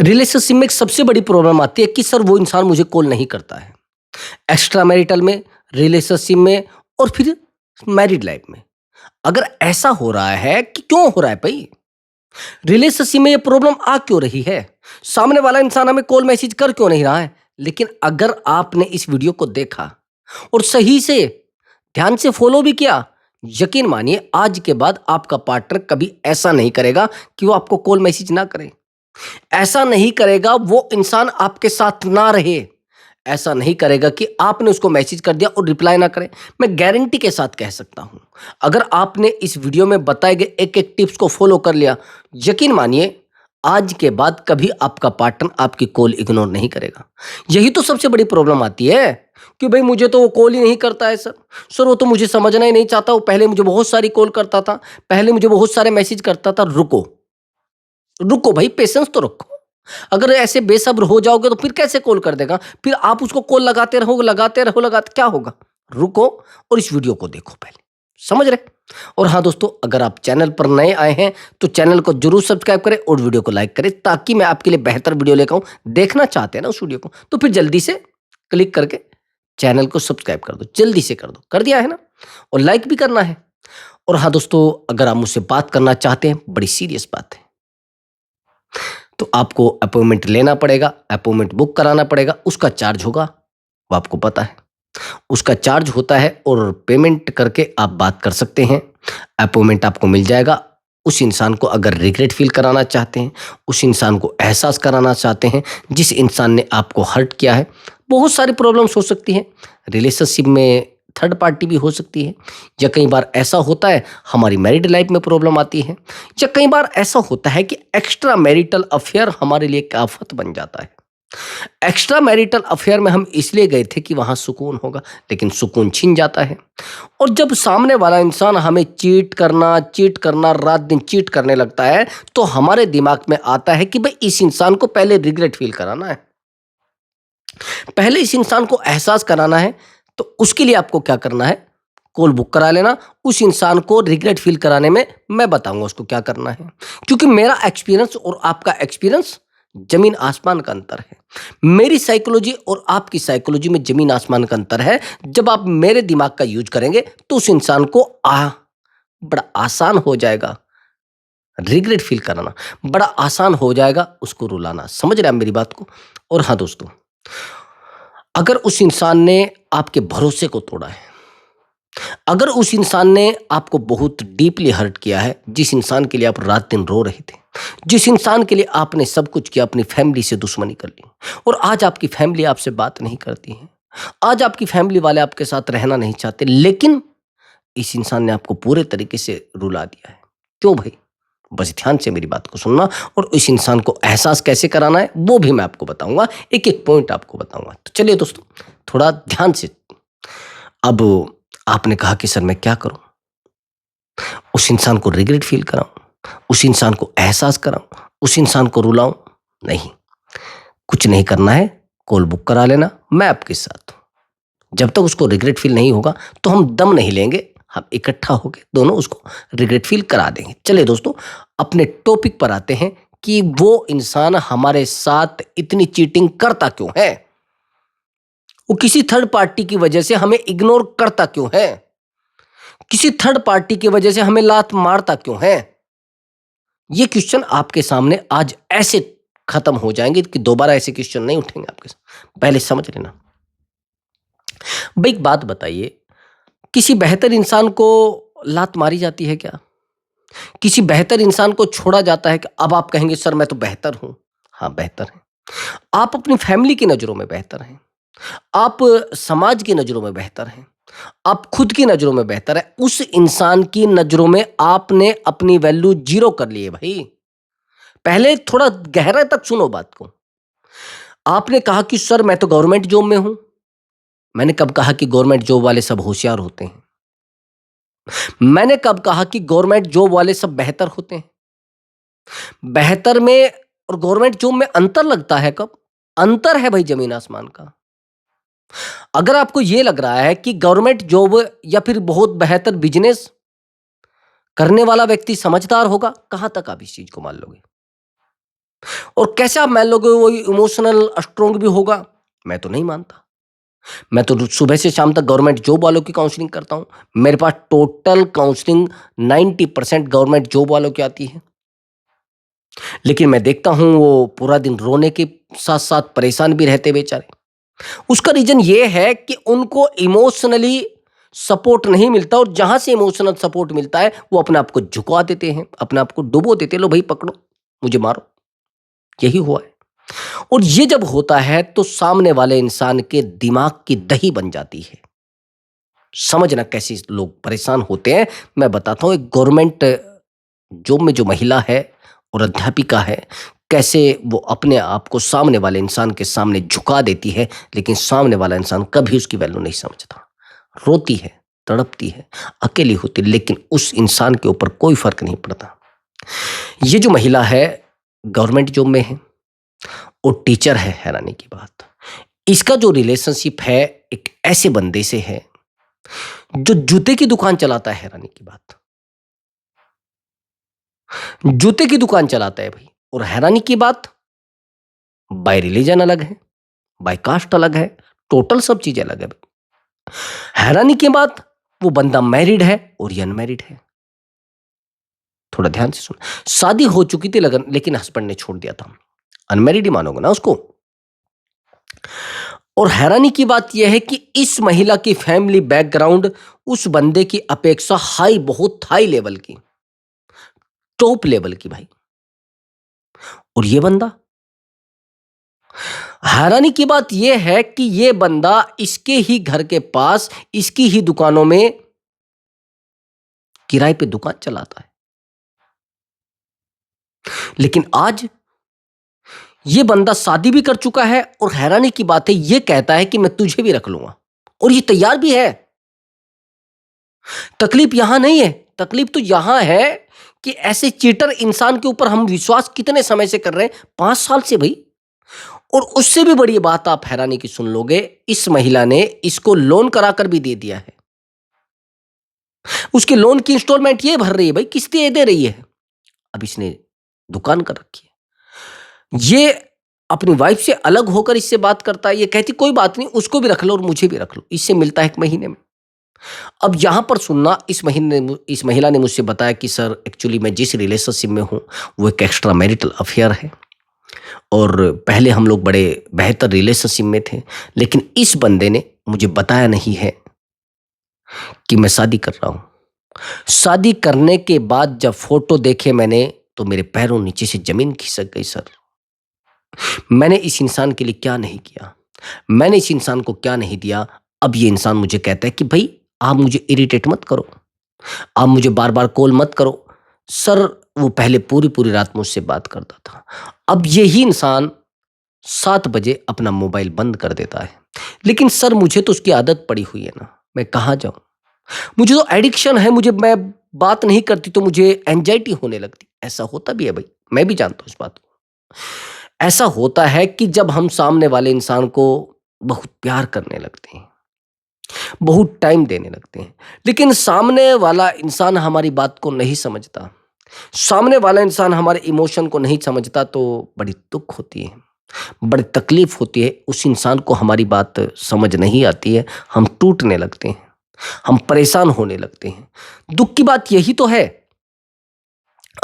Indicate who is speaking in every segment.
Speaker 1: Relationship में एक सबसे बड़ी प्रॉब्लम आती है कि सर वो इंसान मुझे कॉल नहीं करता है। एक्स्ट्रा मैरिटल में, रिलेशनशिप में और फिर मैरिड लाइफ में। अगर ऐसा हो रहा है कि क्यों हो रहा है भई? रिलेशनशिप में ये प्रॉब्लम आ क्यों रही है? सामने वाला इंसान हमें कॉल मैसेज कर क्यों नहीं रहा है? लेकिन अगर आपने इस वीडियो को देखा और सही से ध्यान से फॉलो भी किया, यकीन मानिए आज के बाद आपका पार्टनर कभी ऐसा नहीं करेगा कि वो आपको कॉल मैसेज ना करे। ऐसा नहीं करेगा वो इंसान आपके साथ ना रहे। ऐसा नहीं करेगा कि आपने उसको मैसेज कर दिया और रिप्लाई ना करे। मैं गारंटी के साथ कह सकता हूं, अगर आपने इस वीडियो में बताए गए एक-एक टिप्स को फॉलो कर लिया, यकीन मानिए आज के बाद कभी आपका पार्टनर आपकी कॉल इग्नोर नहीं करेगा। यही तो सबसे बड़ी प्रॉब्लम आती है कि भाई मुझे तो वो कॉल ही नहीं करता है सर। सर वो तो मुझे समझना ही नहीं चाहता, वो पहले मुझे बहुत सारी कॉल करता था, पहले मुझे बहुत सारे मैसेज करता था। रुको, रुको भाई, पेशेंस तो रखो। अगर ऐसे बेसब्र हो जाओगे तो फिर कैसे कॉल कर देगा? फिर आप उसको कॉल लगाते रहो, लगाते रहो, लगाते क्या होगा? रुको और इस वीडियो को देखो पहले, समझ रहे? और हाँ दोस्तों, अगर आप चैनल पर नए आए हैं तो चैनल को जरूर सब्सक्राइब करें और वीडियो को लाइक करें ताकि मैं आपके लिए बेहतर वीडियो लेकर आऊं। देखना चाहते हैं ना उस वीडियो को, तो फिर जल्दी से क्लिक करके चैनल को सब्सक्राइब कर दो, जल्दी से कर दो। कर दिया है ना? और लाइक भी करना है। और हाँ दोस्तों, अगर आप मुझसे बात करना चाहते हैं, बड़ी सीरियस बात है, तो आपको अपॉइंटमेंट लेना पड़ेगा, अपॉइंटमेंट बुक कराना पड़ेगा, उसका चार्ज होगा, वो आपको पता है। उसका चार्ज होता है और पेमेंट करके आप बात कर सकते हैं। अपॉइंटमेंट आपको मिल जाएगा। उस इंसान को अगर रिग्रेट फील कराना चाहते हैं, उस इंसान को एहसास कराना चाहते हैं जिस इंसान ने आपको हर्ट किया है। बहुत सारी प्रॉब्लम्स हो सकती हैं रिलेशनशिप में, थर्ड पार्टी भी हो सकती है, या कई बार ऐसा होता है हमारी मैरिड लाइफ में प्रॉब्लम आती है, या कई बार ऐसा होता है कि एक्स्ट्रा मैरिटल अफेयर हमारे लिए एक आफत बन जाता है। एक्स्ट्रा मैरिटल अफेयर में हम इसलिए गए थे कि वहां सुकून होगा, लेकिन सुकून छिन जाता है। और जब सामने वाला इंसान हमें चीट करना, रात दिन चीट करने लगता है, तो हमारे दिमाग में आता है कि भाई इस इंसान को पहले रिग्रेट फील कराना है, पहले इस इंसान को एहसास कराना है। तो उसके लिए आपको क्या करना है? कॉल बुक करा लेना। उस इंसान को रिग्रेट फील कराने में मैं बताऊंगा उसको क्या करना है, क्योंकि मेरा एक्सपीरियंस और आपका एक्सपीरियंस जमीन आसमान का अंतर है। मेरी साइकोलॉजी और आपकी साइकोलॉजी में जमीन आसमान का अंतर है। जब आप मेरे दिमाग का यूज करेंगे तो उस इंसान को बड़ा आसान हो जाएगा रिग्रेट फील कराना, बड़ा आसान हो जाएगा उसको रुलाना। समझ रहे हैं आप मेरी बात को? और हाँ दोस्तों, अगर उस इंसान ने आपके भरोसे को तोड़ा है, अगर उस इंसान ने आपको बहुत डीपली हर्ट किया है, जिस इंसान के लिए आप रात दिन रो रहे थे, जिस इंसान के लिए आपने सब कुछ किया, अपनी फैमिली से दुश्मनी कर ली, और आज आपकी फैमिली आपसे बात नहीं करती है, आज आपकी फैमिली वाले आपके साथ रहना नहीं चाहते, लेकिन इस इंसान ने आपको पूरे तरीके से रुला दिया है। क्यों भाई? बस ध्यान से मेरी बात को सुनना, और इस इंसान को एहसास कैसे कराना है वो भी मैं आपको बताऊंगा, एक एक पॉइंट आपको बताऊंगा। तो चलिए दोस्तों, थोड़ा ध्यान से। अब आपने कहा कि सर मैं क्या करूं? उस इंसान को रिग्रेट फील कराऊं, उस इंसान को एहसास कराऊं, उस इंसान को रुलाऊं? नहीं, कुछ नहीं करना है। कॉल बुक करा लेना, मैं आपके साथ हूं। जब तक उसको रिग्रेट फील नहीं होगा तो हम दम नहीं लेंगे, हम इकट्ठा होकर दोनों उसको रिग्रेट फील करा देंगे। चलिए दोस्तों, अपने टॉपिक पर आते हैं कि वो इंसान हमारे साथ इतनी चीटिंग करता क्यों है, वो किसी थर्ड पार्टी की वजह से हमें इग्नोर करता क्यों है, किसी थर्ड पार्टी की वजह से हमें लात मारता क्यों है। ये क्वेश्चन आपके सामने आज ऐसे खत्म हो जाएंगे कि दोबारा ऐसे क्वेश्चन नहीं उठेंगे आपके सामने। पहले समझ लेना भाई। एक बात बताइए, किसी बेहतर इंसान को लात मारी जाती है क्या? किसी बेहतर इंसान को छोड़ा जाता है कि अब आप कहेंगे सर मैं तो बेहतर हूं? हाँ बेहतर है। आप अपनी फैमिली की नजरों में बेहतर हैं, आप समाज की नजरों में बेहतर हैं, आप खुद की नजरों में बेहतर है। उस इंसान की नजरों में आपने अपनी वैल्यू जीरो कर ली है भाई। पहले थोड़ा गहरा तक सुनो बात को। आपने कहा कि सर मैं तो गवर्नमेंट जॉब में हूं। मैंने कब कहा कि गवर्नमेंट जॉब वाले सब होशियार होते हैं? मैंने कब कहा कि गवर्नमेंट जॉब वाले सब बेहतर होते हैं? बेहतर में और गवर्नमेंट जॉब में अंतर लगता है कब? अंतर है भाई जमीन आसमान का। अगर आपको यह लग रहा है कि गवर्नमेंट जॉब या फिर बहुत बेहतर बिजनेस करने वाला व्यक्ति समझदार होगा, कहां तक आप इस चीज को मान लोगे? और कैसे आप मान लोगे वो इमोशनल स्ट्रांग भी होगा? मैं तो नहीं मानता। मैं तो सुबह से शाम तक गवर्नमेंट जॉब वालों की काउंसलिंग करता हूँ। मेरे पास टोटल काउंसलिंग 90% गवर्नमेंट जॉब वालों की आती है। लेकिन मैं देखता हूँ वो पूरा दिन रोने के साथ-साथ परेशान भी रहते बेचारे। उसका रीज़न ये है कि उनको इमोशनली सपोर्ट नहीं मिलता और जहाँ से इमोशनल सपोर्ट मिलता है, वो अपने आप को झुकवा देते हैं, अपने आप को डुबो देते हैं, "लो भई पकड़ो, मुझे मारो।" यही हुआ है। और ये जब होता है तो सामने वाले इंसान के दिमाग की दही बन जाती है। समझना कैसे लोग परेशान होते हैं, मैं बताता हूँ। एक गवर्नमेंट जॉब में जो महिला है और अध्यापिका है, कैसे वो अपने आप को सामने वाले इंसान के सामने झुका देती है, लेकिन सामने वाला इंसान कभी उसकी वैल्यू नहीं समझता। रोती है, तड़पती है, अकेली होती है, लेकिन उस इंसान के ऊपर कोई फ़र्क नहीं पड़ता। ये जो महिला है, गवर्नमेंट जॉब में है और टीचर है, हैरानी की बात। इसका जो रिलेशनशिप है, एक ऐसे बंदे से है, जो जूते की दुकान चलाता है, हैरानी की बात। जूते की दुकान चलाता है भाई। और हैरानी की बात, बाय रिलीजन अलग है, बाय कास्ट अलग है, टोटल सब चीजें अलग है भाई। हैरानी की बात, वो बंदा मैरिड है और ये अनमैरिड है। थोड़ा ध्यान से सुन। शादी हो चुकी थी लगन, लेकिन हस्बैंड ने छोड़ दिया था। अनमैरिड ही मानोगे ना उसको। और हैरानी की बात यह है कि इस महिला की फैमिली बैकग्राउंड उस बंदे की अपेक्षा हाई, बहुत हाई लेवल की, टॉप लेवल की भाई। और ये बंदा, हैरानी की बात यह है कि ये बंदा इसके ही घर के पास, इसकी ही दुकानों में किराए पे दुकान चलाता है। लेकिन आज ये बंदा शादी भी कर चुका है और हैरानी की बात है, ये कहता है कि मैं तुझे भी रख लूंगा, और ये तैयार भी है। तकलीफ यहां नहीं है, तकलीफ तो यहां है कि ऐसे चीटर इंसान के ऊपर हम विश्वास कितने समय से कर रहे हैं, 5 साल से भाई। और उससे भी बड़ी बात आप हैरानी की सुन लोगे, इस महिला ने इसको लोन कराकर भी दे दिया है। उसके लोन की इंस्टॉलमेंट ये भर रही है भाई, किस्तें ये दे रही है। अब इसने दुकान कर रखी है। ये अपनी वाइफ से अलग होकर इससे बात करता है। ये कहती कोई बात नहीं, उसको भी रख लो और मुझे भी रख लो, इससे मिलता है 1 महीने में। अब यहां पर सुनना, इस महिला ने मुझसे बताया कि सर एक्चुअली मैं जिस रिलेशनशिप में हूं, वो एक एक्स्ट्रा मैरिटल अफेयर है और पहले हम लोग बड़े बेहतर रिलेशनशिप में थे, लेकिन इस बंदे ने मुझे बताया नहीं है कि मैं शादी कर रहा हूं। शादी करने के बाद जब फोटो देखे मैंने, तो मेरे पैरों नीचे से जमीन खिसक गई सर। मैंने इस इंसान के लिए क्या नहीं किया, मैंने इस इंसान को क्या नहीं दिया। अब ये इंसान मुझे कहता है कि भाई आप मुझे इरिटेट मत करो, आप मुझे बार बार कॉल मत करो। सर वो पहले पूरी पूरी रात मुझसे बात करता था, अब यही इंसान 7 बजे अपना मोबाइल बंद कर देता है। लेकिन सर मुझे तो उसकी आदत पड़ी हुई है ना, मैं कहाँ जाऊं। मुझे तो एडिक्शन है, मुझे, मैं बात नहीं करती तो मुझे एंजाइटी होने लगती। ऐसा होता भी है भाई, मैं भी जानता हूँ इस बात को। ऐसा होता है कि जब हम सामने वाले इंसान को बहुत प्यार करने लगते हैं, बहुत टाइम देने लगते हैं, लेकिन सामने वाला इंसान हमारी बात को नहीं समझता, सामने वाला इंसान हमारे इमोशन को नहीं समझता, तो बड़ी दुख होती है, बड़ी तकलीफ होती है। उस इंसान को हमारी बात समझ नहीं आती है, हम टूटने लगते हैं, हम परेशान होने लगते हैं। दुख की बात यही तो है।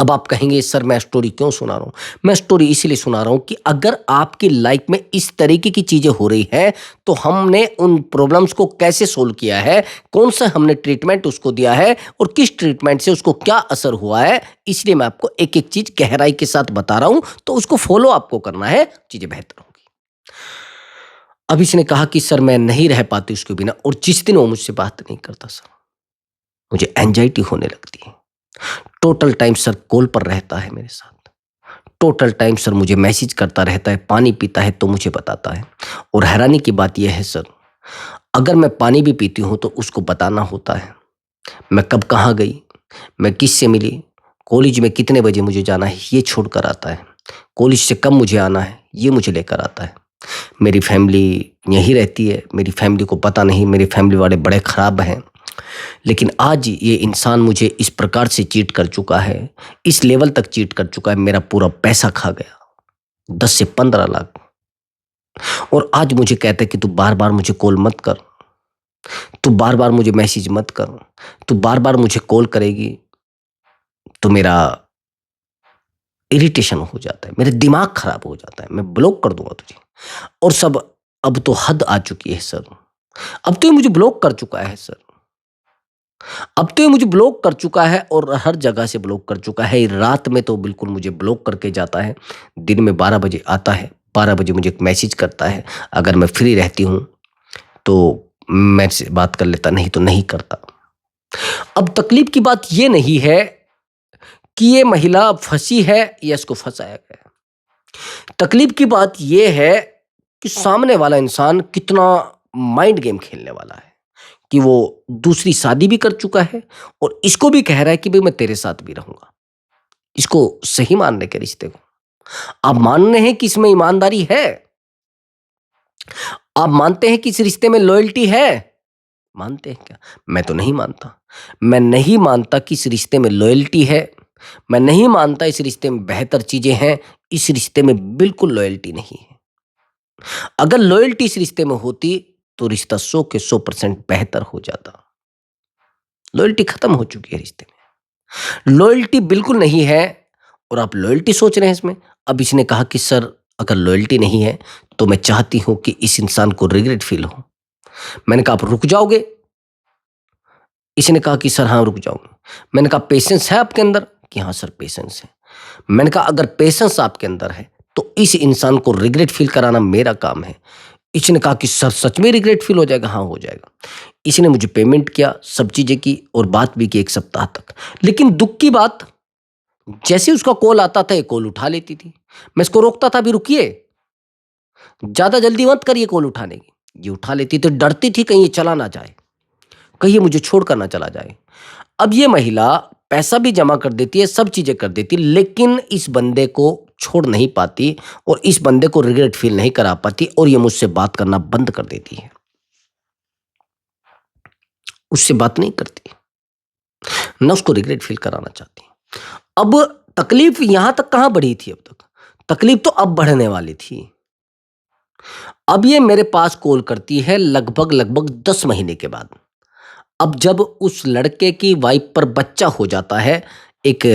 Speaker 1: अब आप कहेंगे सर मैं स्टोरी क्यों सुना रहा हूं? मैं स्टोरी इसीलिए सुना रहा हूं कि अगर आपकी लाइफ में इस तरीके की चीजें हो रही हैं, तो हमने उन प्रॉब्लम्स को कैसे सोल्व किया है, कौन सा हमने ट्रीटमेंट उसको दिया है और किस ट्रीटमेंट से उसको क्या असर हुआ है। इसलिए मैं आपको एक एक चीज गहराई के साथ बता रहा हूं, तो उसको फॉलो आपको करना है, चीजें बेहतर होंगी। अब इसने कहा कि सर मैं नहीं रह पाती उसके बिना, और जिस दिन वो मुझसे बात नहीं करता सर, मुझे एंजाइटी होने लगती है। टोटल टाइम सर कॉल पर रहता है मेरे साथ, टोटल टाइम सर मुझे मैसेज करता रहता है, पानी पीता है तो मुझे बताता है। और हैरानी की बात यह है सर, अगर मैं पानी भी पीती हूँ तो उसको बताना होता है, मैं कब कहाँ गई, मैं किससे मिली, कॉलेज में कितने बजे मुझे जाना है ये छोड़कर आता है, कॉलेज से कब मुझे आना है ये मुझे लेकर आता है। मेरी फैमिली यहीं रहती है, मेरी फैमिली को पता नहीं, मेरी फैमिली वाले बड़े ख़राब हैं। लेकिन आज ये इंसान मुझे इस प्रकार से चीट कर चुका है, इस लेवल तक चीट कर चुका है, मेरा पूरा पैसा खा गया, 10 से 15 लाख। और आज मुझे कहता है कि तू बार-बार मुझे कॉल मत कर, तू बार-बार मुझे मैसेज मत कर, तू बार-बार मुझे कॉल करेगी तो मेरा इरिटेशन हो जाता है, मेरा दिमाग खराब हो जाता है, मैं ब्लॉक कर दूँगा तुझे। और सब अब तो हद आ चुकी है सर। अब तो ये मुझे ब्लॉक कर चुका है सर। अब तो ये मुझे ब्लॉक कर चुका है और हर जगह से ब्लॉक कर चुका है। रात में तो बिल्कुल मुझे ब्लॉक करके जाता है। दिन में 12 बजे आता है, 12 बजे मुझे एक मैसेज करता है। अगर मैं फ्री रहती हूँ तो मैं से बात कर लेता, नहीं तो नहीं करता। अब तकलीफ की बात ये नहीं है कि ये महिला फँसी है या इसको फँसाया गया है। तकलीफ की बात ये है कि सामने वाला इंसान कितना माइंड गेम खेलने वाला है, कि वो दूसरी शादी भी कर चुका है और इसको भी कह रहा है कि भाई मैं तेरे साथ भी रहूंगा। इसको सही मानने के रिश्ते को आप मानने हैं कि इसमें ईमानदारी है? आप मानते हैं कि इस रिश्ते में लॉयल्टी है? मानते हैं क्या? मैं तो नहीं मानता। मैं नहीं मानता कि इस रिश्ते में लॉयल्टी है। मैं नहीं मानता इस रिश्ते में बेहतर चीजें हैं। इस रिश्ते में बिल्कुल लॉयल्टी नहीं है। अगर लॉयल्टी इस रिश्ते में होती तो रिश्ता 100 के 100% बेहतर हो जाता। लॉयल्टी खत्म हो चुकी है रिश्ते में। लॉयल्टी बिल्कुल नहीं है और आप लॉयल्टी सोच रहे हैं इसमें। अब इसने कहा कि सर अगर लॉयल्टी नहीं है तो मैं चाहती हूं कि इस इंसान को रिग्रेट फील हो। मैंने कहा आप रुक जाओगे? इसने कहा कि सर हाँ रुक जाऊंगा। मैंने कहा पेशेंस है आपके अंदर? कि हाँ सर पेशेंस है। मैंने कहा अगर पेशेंस आपके अंदर है तो इस इंसान को रिग्रेट फील कराना मेरा काम है। इसने कहा कि सर सच में रिग्रेट फील हो जाएगा? हाँ हो जाएगा। इसने मुझे पेमेंट किया, सब चीजें की और बात भी की 1 सप्ताह तक। लेकिन दुख की बात, जैसे उसका कॉल आता था ये कॉल उठा लेती थी। मैं इसको रोकता था भी रुकिए, ज्यादा जल्दी मत करिए कॉल उठाने की। ये उठा लेती तो डरती थी कहीं ये चला ना जाए, कहीं ये मुझे छोड़कर ना चला जाए। अब ये महिला पैसा भी जमा कर देती है, सब चीजें कर देती, लेकिन इस बंदे को छोड़ नहीं पाती और इस बंदे को रिग्रेट फील नहीं करा पाती और ये मुझसे बात करना बंद कर देती है। उससे बात नहीं करती, ना उसको रिग्रेट फील कराना चाहती। अब तकलीफ यहां तक कहां बढ़ी थी? अब तक तकलीफ तो अब बढ़ने वाली थी। अब ये मेरे पास कॉल करती है लगभग 10 महीने के बाद। अब जब उस लड़के की वाइफ पर बच्चा हो जाता है, एक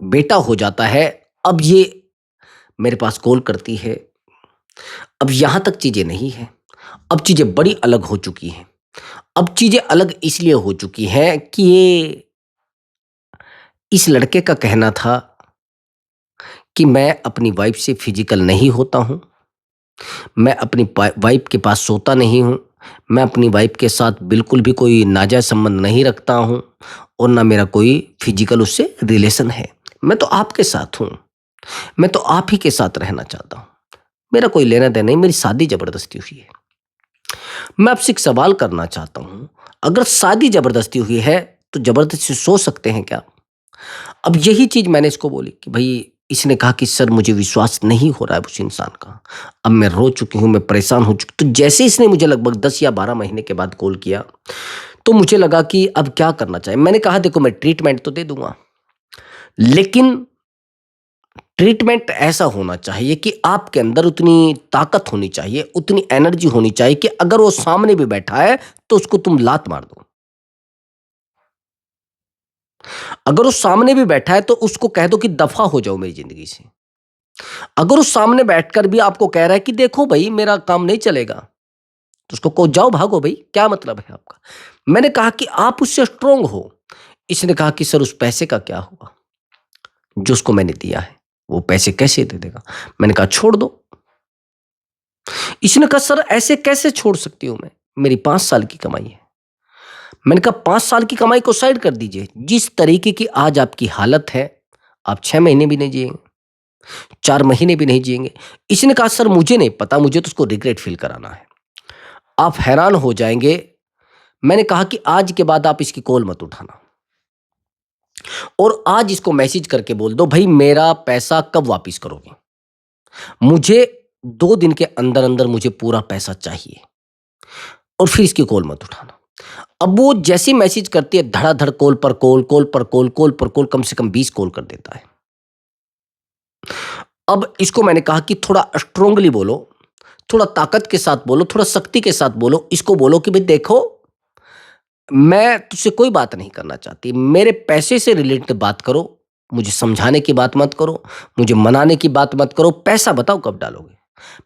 Speaker 1: बेटा हो जाता है, अब ये मेरे पास कॉल करती है। अब यहां तक चीजें नहीं है, अब चीजें बड़ी अलग हो चुकी हैं। अब चीजें अलग इसलिए हो चुकी हैं कि ये इस लड़के का कहना था कि मैं अपनी वाइफ से फिजिकल नहीं होता हूं, मैं अपनी वाइफ के पास सोता नहीं हूं, मैं अपनी वाइफ के साथ बिल्कुल भी कोई नाजायज संबंध नहीं रखता हूं और ना मेरा कोई फिजिकल उससे रिलेशन है। मैं तो आपके साथ हूं, मैं तो आप ही के साथ रहना चाहता हूं, मेरा कोई लेना देना नहीं, मेरी शादी जबरदस्ती हुई है। मैं आपसे एक सवाल करना चाहता हूं, अगर शादी जबरदस्ती हुई है तो जबरदस्ती सो सकते हैं क्या? अब यही चीज मैंने इसको बोली कि भाई, इसने कहा कि सर मुझे विश्वास नहीं हो रहा है उस इंसान का। अब मैं रो चुकी हूं, मैं परेशान हो चुकी। तो जैसे इसने मुझे लगभग 10 या 12 महीने के बाद कॉल किया तो मुझे लगा कि अब क्या करना चाहिए। मैंने कहा देखो मैं ट्रीटमेंट तो दे दूंगा, लेकिन ट्रीटमेंट ऐसा होना चाहिए कि आपके अंदर उतनी ताकत होनी चाहिए, उतनी एनर्जी होनी चाहिए कि अगर वो सामने भी बैठा है तो उसको तुम लात मार दो। अगर वो सामने भी बैठा है तो उसको कह दो कि दफा हो जाओ मेरी जिंदगी से। अगर वो सामने बैठकर भी आपको कह रहा है कि देखो भाई मेरा काम नहीं चलेगा, तो उसको कहो जाओ भागो भाई, क्या मतलब है आपका? मैंने कहा कि आप उससे स्ट्रोंग हो। इसने कहा कि सर उस पैसे का क्या होगा जो उसको मैंने दिया है, वो पैसे कैसे दे देगा? मैंने कहा छोड़ दो। इसने कहा सर ऐसे कैसे छोड़ सकती हूं मैं, मेरी 5 साल की कमाई है। मैंने कहा 5 साल की कमाई को साइड कर दीजिए, जिस तरीके की आज आपकी हालत है आप 6 महीने भी नहीं जिएंगे, 4 महीने भी नहीं जिएंगे। इसने कहा सर मुझे नहीं पता, मुझे तो उसको रिग्रेट फील कराना है। आप हैरान हो जाएंगे। मैंने कहा कि आज के बाद आप इसकी कॉल मत उठाना और आज इसको मैसेज करके बोल दो भाई मेरा पैसा कब वापस करोगे, मुझे 2 दिन के अंदर अंदर मुझे पूरा पैसा चाहिए। और फिर इसकी कॉल मत उठाना। अब वो जैसे मैसेज करती है धड़ाधड़ कॉल पर कॉल, कॉल पर कॉल, कॉल पर कॉल, कम से कम 20 कॉल कर देता है। अब इसको मैंने कहा कि थोड़ा स्ट्रांगली बोलो, थोड़ा ताकत के साथ बोलो, थोड़ा शक्ति के साथ बोलो। इसको बोलो कि भाई देखो, मैं तुझसे कोई बात नहीं करना चाहती, मेरे पैसे से रिलेटेड बात करो, मुझे समझाने की बात मत करो, मुझे मनाने की बात मत करो। पैसा बताओ कब डालोगे?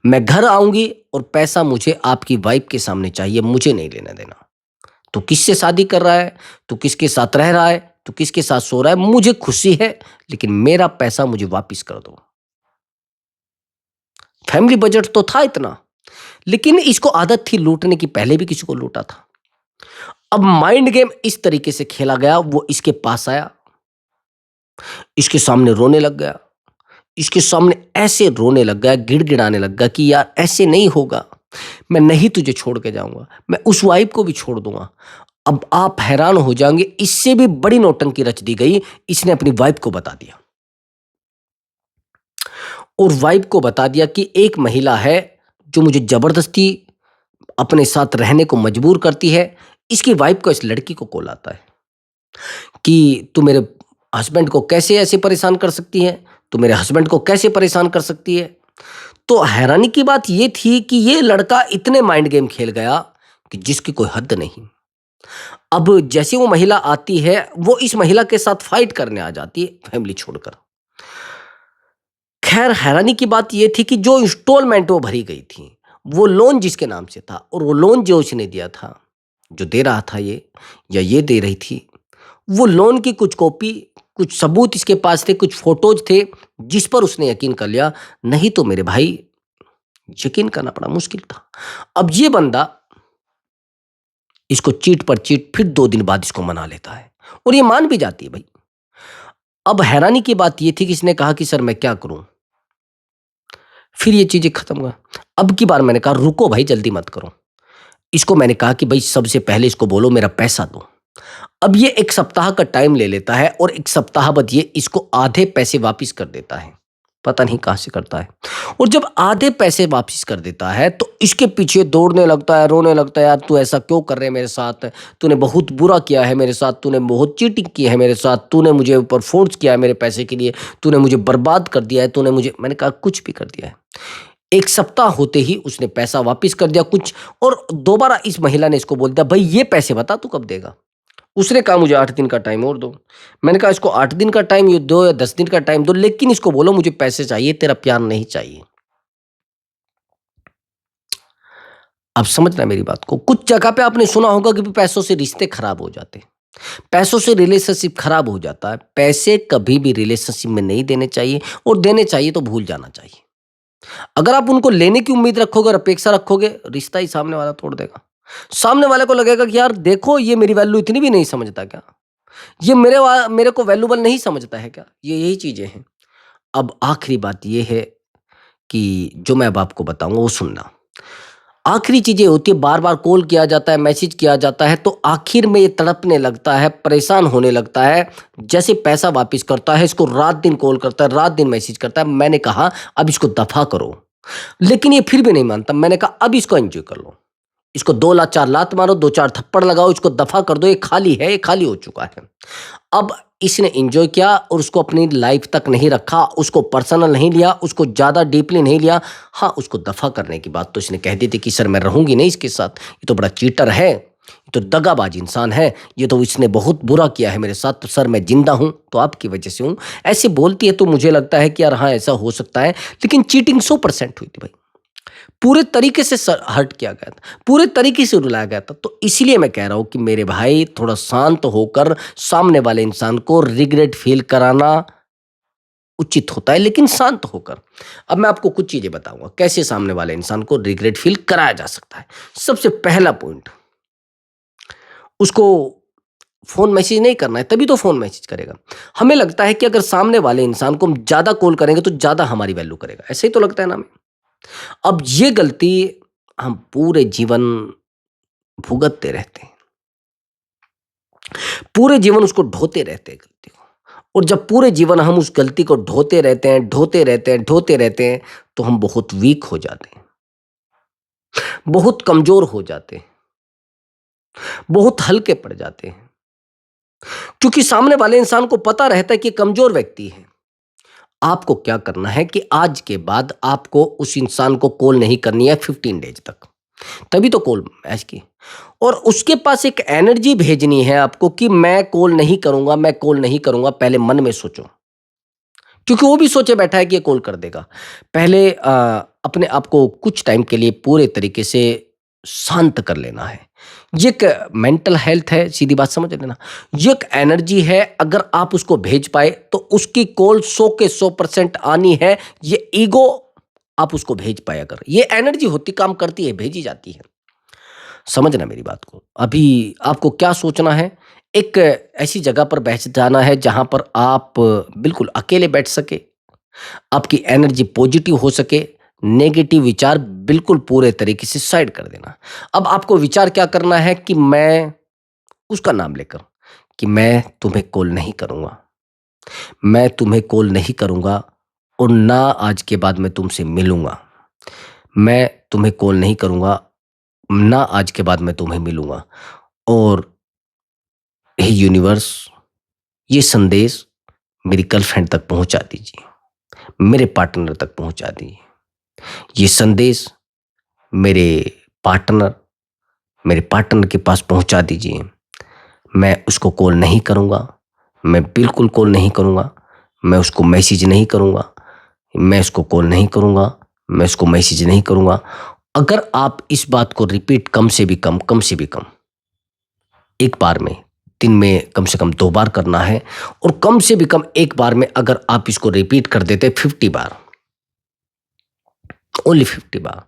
Speaker 1: मैं घर आऊंगी और पैसा मुझे आपकी वाइफ के सामने चाहिए, मुझे नहीं लेना देना। तू किससे शादी कर रहा है, तू किसके साथ रह रहा है, तू किसके साथ सो रहा है, मुझे खुशी है, लेकिन मेरा पैसा मुझे वापिस कर दो। फैमिली बजट तो था इतना, लेकिन इसको आदत थी लूटने की, पहले भी किसी को लूटा था। अब माइंड गेम इस तरीके से खेला गया, वो इसके पास आया, इसके सामने रोने लग गया, इसके सामने ऐसे रोने लग गया, गिड़गिड़ाने लग गया कि यार ऐसे नहीं होगा, मैं नहीं तुझे छोड़ के जाऊंगा, मैं उस वाइफ को भी छोड़ दूंगा। अब आप हैरान हो जाएंगे, इससे भी बड़ी नौटंकी रच दी गई। इसने अपनी वाइफ को बता दिया, और वाइफ को बता दिया कि एक महिला है जो मुझे जबरदस्ती अपने साथ रहने को मजबूर करती है। इसकी वाइफ को इस लड़की को कॉल आता है कि तू मेरे हस्बैंड को कैसे ऐसे परेशान कर सकती है, तू मेरे हस्बैंड को कैसे परेशान कर सकती है। तो हैरानी की बात यह थी कि ये लड़का इतने माइंड गेम खेल गया कि जिसकी कोई हद नहीं। अब जैसे वो महिला आती है, वो इस महिला के साथ फाइट करने आ जाती है फैमिली छोड़कर। खैर, हैरानी की बात यह थी कि जो इंस्टॉलमेंट वो भरी गई थी, वो लोन जिसके नाम से था, और वो लोन जो उसने दिया था, जो दे रहा था ये, या ये दे रही थी, वो लोन की कुछ कॉपी, कुछ सबूत इसके पास थे, कुछ फोटोज थे, जिस पर उसने यकीन कर लिया। नहीं तो मेरे भाई, यकीन करना बड़ा मुश्किल था। अब ये बंदा इसको चीट पर चीट फिर 2 दिन बाद इसको मना लेता है, और ये मान भी जाती है भाई। अब हैरानी की बात ये थी कि इसने कहा कि सर मैं क्या करूं, फिर ये चीजें खत्म हुआ। अब की बार मैंने कहा रुको भाई, जल्दी मत करो। इसको मैंने कहा कि भाई सबसे पहले इसको बोलो मेरा पैसा दो। अब ये 1 सप्ताह का टाइम ले लेता है, और 1 सप्ताह बाद ये इसको आधे पैसे वापिस कर देता है। पता नहीं कहां से करता है। और जब आधे पैसे वापिस कर देता है, तो इसके पीछे दौड़ने लगता है, रोने लगता है, यार तू ऐसा क्यों कर रहे है मेरे साथ, तूने बहुत बुरा किया है मेरे साथ, तूने बहुत चीटिंग की है मेरे साथ, तूने मुझे ऊपर फोर्स किया है मेरे पैसे के लिए, तूने मुझे बर्बाद कर दिया है, तूने मुझे, मैंने कहा कुछ भी कर दिया है। 1 सप्ताह होते ही उसने पैसा वापिस कर दिया कुछ, और दोबारा इस महिला ने इसको बोल दिया, भाई ये पैसे बता तू कब देगा। उसने कहा मुझे 8 दिन का टाइम और दो। मैंने कहा इसको 8 दिन का टाइम ये दो या 10 दिन का टाइम दो, लेकिन इसको बोलो मुझे पैसे चाहिए, तेरा प्यार नहीं चाहिए। अब समझना मेरी बात को। कुछ जगह पे आपने सुना होगा कि पैसों से रिश्ते खराब हो जाते हैं, पैसों से रिलेशनशिप खराब हो जाता है। पैसे कभी भी रिलेशनशिप में नहीं देने चाहिए, और देने चाहिए तो भूल जाना चाहिए। अगर आप उनको लेने की उम्मीद रखोगे और अपेक्षा रखोगे, रिश्ता ही सामने वाला तोड़ देगा। सामने वाले को लगेगा कि यार देखो, ये मेरी वैल्यू इतनी भी नहीं समझता क्या, ये मेरे को वैल्यूबल नहीं समझता है क्या। ये यही चीजें हैं। अब आखिरी बात ये है कि जो मैं अब आपको बताऊंगा वो सुनना। आखिरी चीज ये होती है, बार बार कॉल किया जाता है, मैसेज किया जाता है, तो आखिर में ये तड़पने लगता है, परेशान होने लगता है। जैसे पैसा वापस करता है, इसको रात दिन कॉल करता है, रात दिन मैसेज करता है। मैंने कहा अब इसको दफा करो, लेकिन ये फिर भी नहीं मानता। मैंने कहा अब इसको एंजॉय कर लो, इसको 2 लात 4 लात मारो, 2-4 थप्पड़ लगाओ, इसको दफा कर दो। ये खाली है, ये खाली हो चुका है। अब इसने एंजॉय किया, और उसको अपनी लाइफ तक नहीं रखा, उसको पर्सनल नहीं लिया, उसको ज़्यादा डीपली नहीं लिया। हाँ, उसको दफा करने की बात तो इसने कह दी थी कि सर मैं रहूंगी नहीं इसके साथ, ये तो बड़ा चीटर है, ये तो दगाबाज इंसान है, ये तो इसने बहुत बुरा किया है मेरे साथ, तो सर मैं जिंदा हूँ तो आपकी वजह से हूँ। ऐसे बोलती है तो मुझे लगता है कि यार हाँ ऐसा हो सकता है, लेकिन चीटिंग 100% हुई थी भाई। पूरे तरीके से हर्ट किया गया था, पूरे तरीके से रुलाया गया था। तो इसलिए मैं कह रहा हूं कि मेरे भाई, थोड़ा शांत होकर सामने वाले इंसान को रिग्रेट फील कराना उचित होता है, लेकिन शांत होकर। अब मैं आपको कुछ चीजें बताऊंगा कैसे सामने वाले इंसान को रिग्रेट फील कराया जा सकता है। सबसे पहला पॉइंट, उसको फोन मैसेज नहीं करना है, तभी तो फोन मैसेज करेगा। हमें लगता है कि अगर सामने वाले इंसान को हम ज्यादा कॉल करेंगे तो ज्यादा हमारी वैल्यू करेगा, ऐसे ही तो लगता है ना हमें। अब ये गलती हम पूरे जीवन भुगतते रहते हैं, पूरे जीवन उसको ढोते रहते हैं गलती को। और जब पूरे जीवन हम उस गलती को ढोते रहते हैं, ढोते रहते हैं, ढोते रहते हैं, तो हम बहुत वीक हो जाते हैं, बहुत कमजोर हो जाते हैं, बहुत हल्के पड़ जाते हैं। क्योंकि सामने वाले इंसान को पता रहता है कि कमजोर व्यक्ति है। आपको क्या करना है कि आज के बाद आपको उस इंसान को कॉल नहीं करनी है 15 डेज तक। तभी तो कॉल मैच की। और उसके पास एक एनर्जी भेजनी है आपको कि मैं कॉल नहीं करूँगा, मैं कॉल नहीं करूँगा, पहले मन में सोचो। क्योंकि वो भी सोचे बैठा है कि ये कॉल कर देगा। पहले अपने आप को कुछ टाइम के लिए पूरे तरीके से शांत कर लेना है। ये एक मेंटल हेल्थ है, सीधी बात समझ लेना। ये एक एनर्जी है, अगर आप उसको भेज पाए तो उसकी कॉल 100 के 100% आनी है। ये ईगो आप उसको भेज पाए, अगर ये एनर्जी होती, काम करती है, भेजी जाती है। समझना मेरी बात को। अभी आपको क्या सोचना है, एक ऐसी जगह पर बैठ जाना है जहाँ पर आप बिल्कुल अकेले बैठ सके, आपकी एनर्जी पॉजिटिव हो सके, नेगेटिव विचार बिल्कुल पूरे तरीके से साइड कर देना। अब आपको विचार क्या करना है कि मैं उसका नाम लेकर कि मैं तुम्हें कॉल नहीं करूँगा, मैं तुम्हें कॉल नहीं करूँगा और ना आज के बाद मैं तुमसे मिलूँगा। मैं तुम्हें कॉल नहीं करूँगा, ना आज के बाद मैं तुम्हें मिलूँगा। और हे यूनिवर्स, ये संदेश मेरी गर्लफ्रेंड तक पहुँचा दीजिए, मेरे पार्टनर तक पहुँचा दीजिए। ये संदेश मेरे पार्टनर मेरे पार्टनर के पास पहुँचा दीजिए। मैं उसको कॉल नहीं करूँगा, मैं बिल्कुल कॉल नहीं करूँगा, मैं उसको मैसेज नहीं करूँगा, मैं उसको कॉल नहीं करूँगा, मैं उसको मैसेज नहीं करूँगा। अगर आप इस बात को रिपीट कम से भी कम 1 बार में, दिन में कम से कम 2 बार करना है और कम से भी कम 1 बार में अगर आप इसको रिपीट कर देते 50 बार, ओनली 50 बार,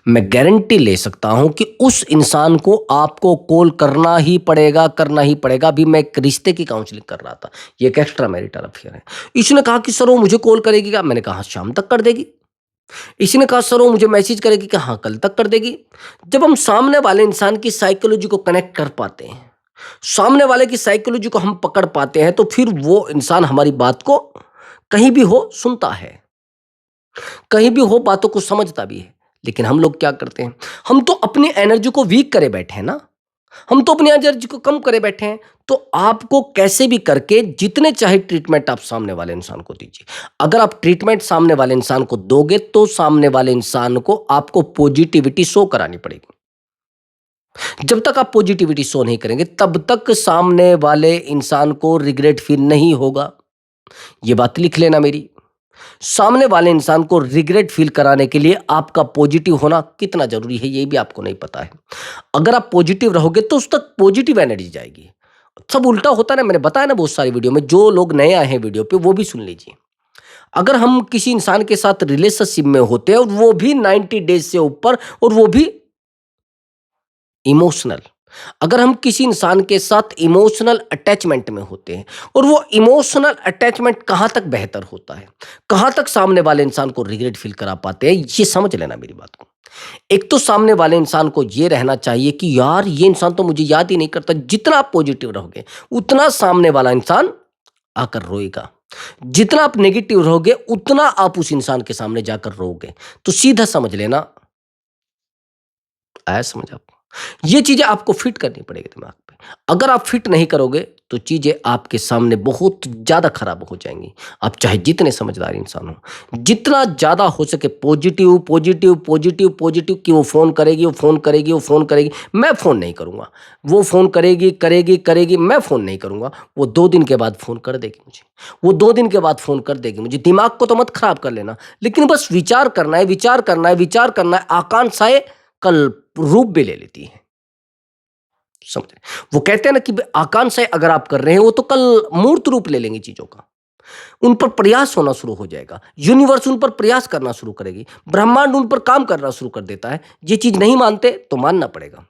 Speaker 1: मैं गारंटी ले सकता हूं कि उस इंसान को आपको कॉल करना ही पड़ेगा, करना ही पड़ेगा। अभी मैं एक रिश्ते की काउंसलिंग कर रहा था, ये एक एक्स्ट्रा मैरिटल अफेयर है। इसने कहा कि सर वो मुझे कॉल करेगी क्या? मैंने कहा शाम तक कर देगी। इसने कहा सर वो मुझे मैसेज करेगी क्या? हाँ, कल तक कर देगी। जब हम सामने वाले इंसान की साइकोलॉजी को कनेक्ट कर पाते हैं, सामने वाले की साइकोलॉजी को हम पकड़ पाते हैं, तो फिर वो इंसान हमारी बात को कहीं भी हो सुनता है, कहीं भी हो बातों को समझता भी है। लेकिन हम लोग क्या करते हैं, हम तो अपनी एनर्जी को वीक करे बैठे हैं ना, हम तो अपनी एनर्जी को कम करे बैठे हैं। तो आपको कैसे भी करके जितने चाहे ट्रीटमेंट आप सामने वाले इंसान को दीजिए। अगर आप ट्रीटमेंट सामने वाले इंसान को दोगे तो सामने वाले इंसान को आपको पॉजिटिविटी शो करानी पड़ेगी। जब तक आप पॉजिटिविटी शो नहीं करेंगे तब तक सामने वाले इंसान को रिग्रेट फील नहीं होगा। ये बात लिख लेना मेरी। सामने वाले इंसान को रिग्रेट फील कराने के लिए आपका पॉजिटिव होना कितना जरूरी है, ये भी आपको नहीं पता है। अगर आप पॉजिटिव रहोगे तो उस तक पॉजिटिव एनर्जी जाएगी। सब उल्टा होता है ना, मैंने बताया ना बहुत सारी वीडियो में। जो लोग नए आए हैं वीडियो पे वो भी सुन लीजिए। अगर हम किसी इंसान के साथ रिलेशनशिप में होते हैं और वो भी 90 डेज से ऊपर, और वो भी इमोशनल, अगर हम किसी इंसान के साथ इमोशनल अटैचमेंट में होते हैं, और वो इमोशनल अटैचमेंट कहाँ तक बेहतर होता है, कहाँ तक सामने वाले इंसान को रिग्रेट फील करा पाते हैं, ये समझ लेना मेरी बात को। एक तो सामने वाले इंसान को ये रहना चाहिए कि यार ये इंसान तो मुझे याद ही नहीं करता। जितना आप पॉजिटिव रहोगे उतना सामने वाला इंसान आकर रोएगा, जितना आप नेगेटिव रहोगे उतना आप उस इंसान के सामने जाकर रोओगे। तो सीधा समझ लेना, आया समझ आपको? ये चीज़ें आपको फिट करनी पड़ेगी दिमाग पे। अगर आप फिट नहीं करोगे तो चीज़ें आपके सामने बहुत ज़्यादा खराब हो जाएँगी। आप चाहे जितने समझदार इंसान हो, जितना ज़्यादा हो सके पॉजिटिव, पॉजिटिव, पॉजिटिव, पॉजिटिव कि वो फ़ोन करेगी, वो फ़ोन करेगी, वो फ़ोन करेगी, मैं फ़ोन नहीं करूँगा। वो फ़ोन करेगी, करेगी, करेगी, मैं फ़ोन नहीं करूँगा। वो 2 दिन के बाद फ़ोन कर देगी मुझे। वो 2 दिन के बाद फ़ोन कर देगी मुझे। दिमाग को तो मत खराब कर लेना, लेकिन बस विचार करना है, विचार करना है, विचार करना है। आकांक्षाएँ कल रूप भी ले लेती हैं। समझ रहे? वो कहते हैं ना कि आकांक्षाएं अगर आप कर रहे हैं वो तो कल मूर्त रूप ले लेंगी चीजों का। उन पर प्रयास होना शुरू हो जाएगा, यूनिवर्स उन पर प्रयास करना शुरू करेगी, ब्रह्मांड उन पर काम करना शुरू कर देता है। ये चीज नहीं मानते तो मानना पड़ेगा।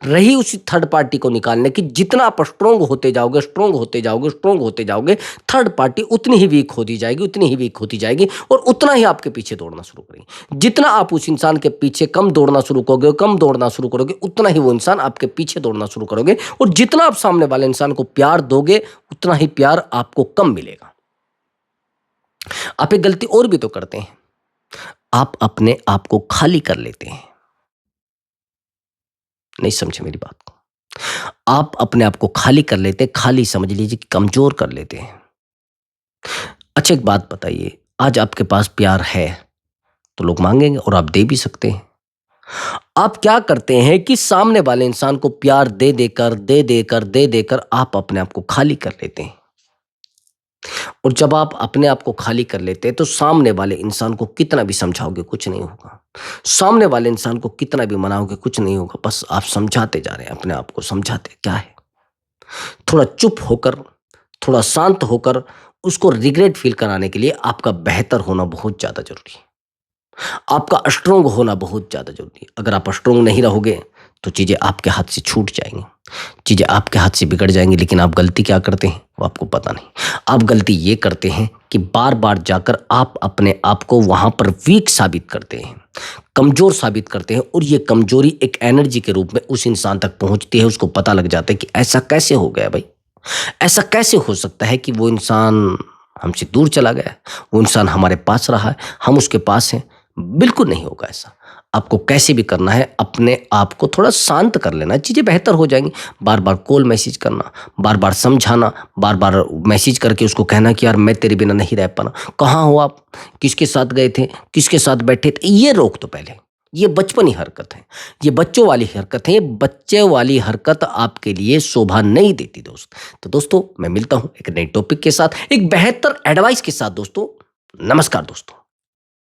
Speaker 1: रही उसी थर्ड पार्टी को निकालने की, जितना आप स्ट्रोंग होते जाओगे, स्ट्रोंग होते जाओगे, स्ट्रोंग होते जाओगे, थर्ड पार्टी उतनी ही वीक होती जाएगी, उतनी ही वीक होती जाएगी, और उतना ही आपके पीछे दौड़ना शुरू करेगी। जितना आप उस इंसान के पीछे कम दौड़ना शुरू करोगे, कम दौड़ना शुरू करोगे, उतना ही वो इंसान आपके पीछे दौड़ना शुरू करोगे। और जितना आप सामने वाले इंसान को प्यार दोगे उतना ही प्यार आपको कम मिलेगा। आप एक गलती और भी तो करते हैं, आप अपने आप को खाली कर लेते हैं। नहीं समझे मेरी बात को? आप अपने आप को खाली कर लेते हैं, खाली समझ लीजिए कि कमजोर कर लेते हैं। अच्छा एक बात बताइए, आज आपके पास प्यार है तो लोग मांगेंगे और आप दे भी सकते हैं। आप क्या करते हैं कि सामने वाले इंसान को प्यार दे देकर आप अपने आप को खाली कर लेते हैं। और जब आप अपने आप को खाली कर लेते हैं तो सामने वाले इंसान को कितना भी समझाओगे कुछ नहीं होगा। सामने वाले इंसान को कितना भी मनाओगे कुछ नहीं होगा। बस आप समझाते जा रहे हैं, अपने आप को समझाते क्या है। थोड़ा चुप होकर, थोड़ा शांत होकर उसको रिग्रेट फील कराने के लिए आपका बेहतर होना बहुत ज़्यादा ज़रूरी है। आपका स्ट्रोंग होना बहुत ज़्यादा ज़रूरी है। अगर आप स्ट्रोंग नहीं रहोगे तो चीज़ें आपके हाथ से छूट जाएँगी, चीज़ें आपके हाथ से बिगड़ जाएँगी। लेकिन आप गलती क्या करते हैं वो आपको पता नहीं। आप गलती ये करते हैं कि बार-बार जाकर आप अपने आप को वहाँ पर वीक साबित करते हैं, कमज़ोर साबित करते हैं और ये कमज़ोरी एक एनर्जी के रूप में उस इंसान तक पहुँचती है। उसको पता लग जाता है कि ऐसा कैसे हो गया भाई? ऐसा कैसे हो सकता है कि वो इंसान हमसे दूर चला गया है, वो इंसान हमारे पास रहा है, हम उसके पास हैं। बिल्कुल नहीं होगा ऐसा। आपको कैसे भी करना है, अपने आप को थोड़ा शांत कर लेना है, चीज़ें बेहतर हो जाएँगी। बार-बार कॉल मैसेज करना, बार-बार समझाना, बार-बार मैसेज करके उसको कहना कि यार मैं तेरे बिना नहीं रह पाना। कहाँ हो आप? किसके साथ गए थे? किसके साथ बैठे थे? ये रोक दो पहले। ये बचपनी हरकत है, ये बच्चों वाली हरकत है। ये बच्चे वाली हरकत आपके लिए शोभा नहीं देती दोस्त। तो दोस्तों मैं मिलता हूँ एक नए टॉपिक के साथ, एक बेहतर एडवाइस के साथ दोस्तों। नमस्कार दोस्तों।